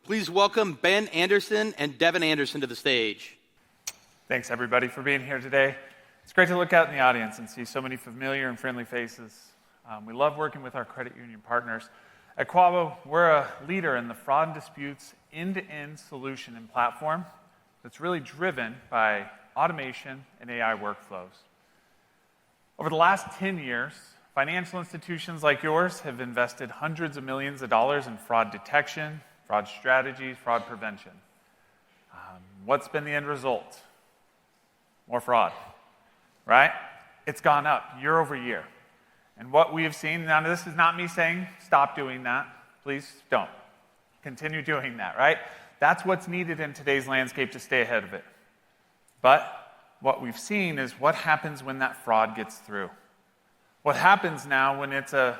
Please welcome Ben Anderson and Devon Anderson to the stage. Thanks, everybody, for being here today. It's great to look out in the audience and see so many familiar and friendly faces. We love working with our credit union partners. At Quavo, we're a leader in the fraud and disputes end-to-end solution and platform that's really driven by automation and AI workflows. Over the last 10 years, financial institutions like yours have invested hundreds of millions of dollars in fraud detection, fraud strategies, fraud prevention. What's been the end result? More fraud, right? It's gone up year over year. And what we have seen, now this is not me saying stop doing that. Please don't. Continue doing that, right? That's what's needed in today's landscape to stay ahead of it. But what we've seen is what happens when that fraud gets through. What happens now when it's a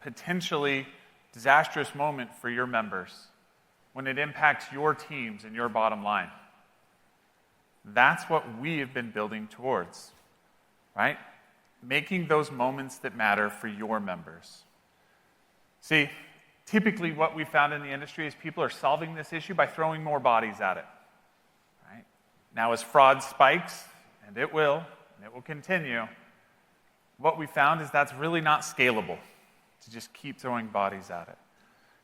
potentially disastrous moment for your members, when it impacts your teams and your bottom line. That's what we have been building towards, right? Making those moments that matter for your members. See, typically what we found in the industry is people are solving this issue by throwing more bodies at it, right? Now as fraud spikes, and it will continue, what we found is that's really not scalable, to just keep throwing bodies at it.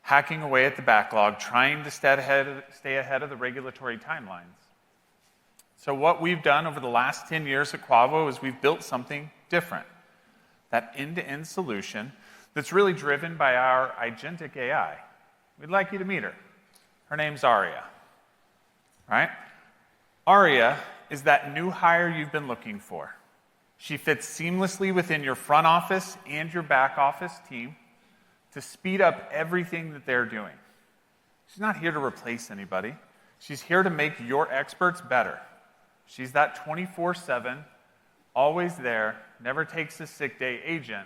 Hacking away at the backlog, trying to stay ahead of the regulatory timelines. So what we've done over the last 10 years at Quavo is we've built something different. That end-to-end solution that's really driven by our agentic AI. We'd like you to meet her. Her name's ARIA, right? ARIA is that new hire you've been looking for. She fits seamlessly within your front office and your back office team to speed up everything that they're doing. She's not here to replace anybody. She's here to make your experts better. She's that 24/7, always there, never takes a sick day agent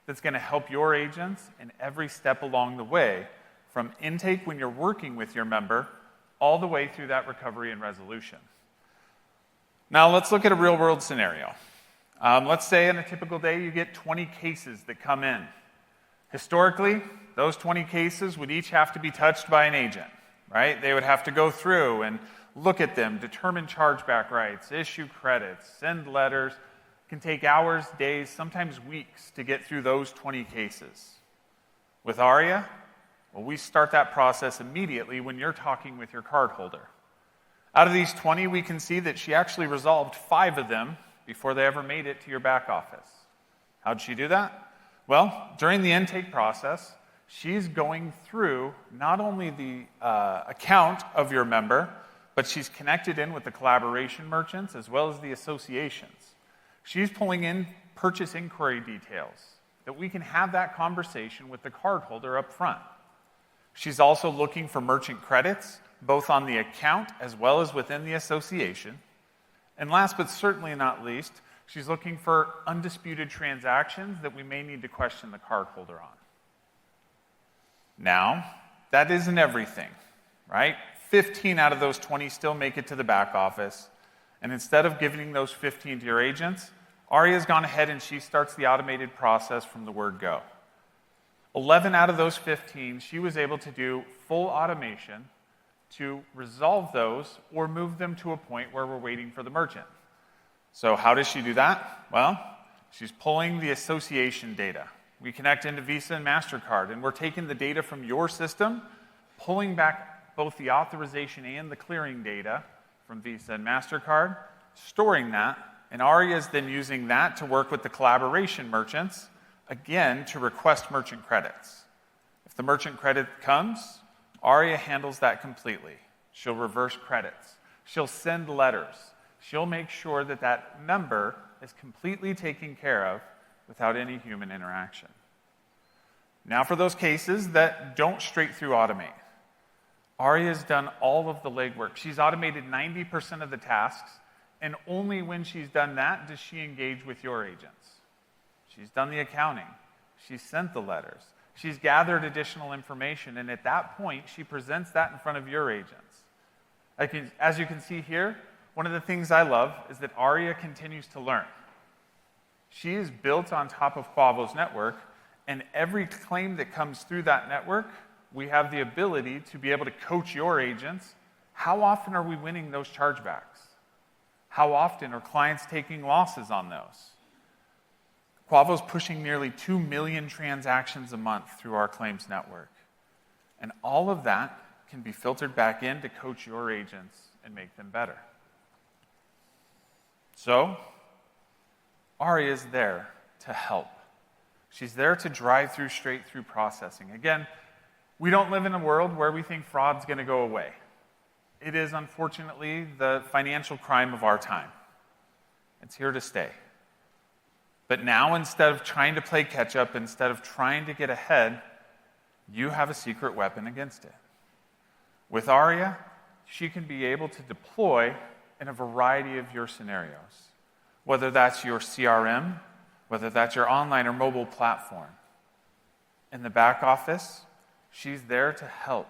that's going to help your agents in every step along the way, from intake when you're working with your member, all the way through that recovery and resolution. Now let's look at a real-world scenario. Let's say in a typical day you get 20 cases that come in. Historically, those 20 cases would each have to be touched by an agent, right? They would have to go through and look at them, determine chargeback rights, issue credits, send letters. It can take hours, days, sometimes weeks to get through those 20 cases. With ARIA, well, we start that process immediately when you're talking with your cardholder. Out of these 20, we can see that she actually resolved 5 of them before they ever made it to your back office. How'd she do that? Well, during the intake process, she's going through not only the account of your member, but she's connected in with the collaboration merchants as well as the associations. She's pulling in purchase inquiry details that we can have that conversation with the cardholder up front. She's also looking for merchant credits, both on the account as well as within the association. And last but certainly not least, she's looking for undisputed transactions that we may need to question the cardholder on. Now, that isn't everything, right? 15 out of those 20 still make it to the back office. And instead of giving those 15 to your agents, ARIA's gone ahead and she starts the automated process from the word go. 11 out of those 15, she was able to do full automation to resolve those or move them to a point where we're waiting for the merchant. So how does she do that? Well, she's pulling the association data. We connect into Visa and MasterCard, and we're taking the data from your system, pulling back both the authorization and the clearing data from Visa and MasterCard, storing that, and ARIA is then using that to work with the collaboration merchants, again, to request merchant credits. If the merchant credit comes, ARIA handles that completely. She'll reverse credits. She'll send letters. She'll make sure that that member is completely taken care of without any human interaction. Now for those cases that don't straight through automate. ARIA's done all of the legwork. She's automated 90% of the tasks, and only when she's done that does she engage with your agents. She's done the accounting. She's sent the letters. She's gathered additional information, and at that point, she presents that in front of your agents. As you can see here, one of the things I love is that ARIA continues to learn. She is built on top of Quavo's network, and every claim that comes through that network we have the ability to be able to coach your agents. How often are we winning those chargebacks? How often are clients taking losses on those? Quavo's pushing nearly 2 million transactions a month through our claims network. And all of that can be filtered back in to coach your agents and make them better. So, ARIA is there to help. She's there to drive through straight-through processing. Again, we don't live in a world where we think fraud's going to go away. It is, unfortunately, the financial crime of our time. It's here to stay. But now, instead of trying to play catch-up, instead of trying to get ahead, you have a secret weapon against it. With ARIA, she can be able to deploy in a variety of your scenarios, whether that's your CRM, whether that's your online or mobile platform. In the back office, she's there to help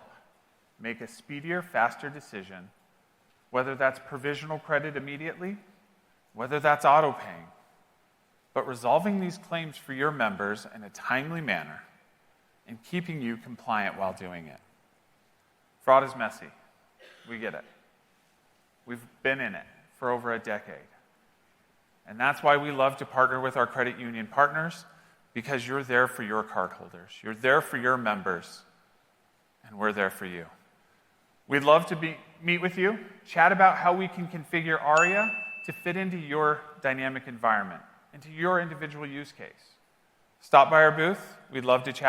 make a speedier, faster decision, whether that's provisional credit immediately, whether that's auto-paying, but resolving these claims for your members in a timely manner and keeping you compliant while doing it. Fraud is messy. We get it. We've been in it for over a decade. And that's why we love to partner with our credit union partners, because you're there for your cardholders. You're there for your members, and we're there for you. We'd love to meet with you, chat about how we can configure ARIA to fit into your dynamic environment, into your individual use case. Stop by our booth. We'd love to chat.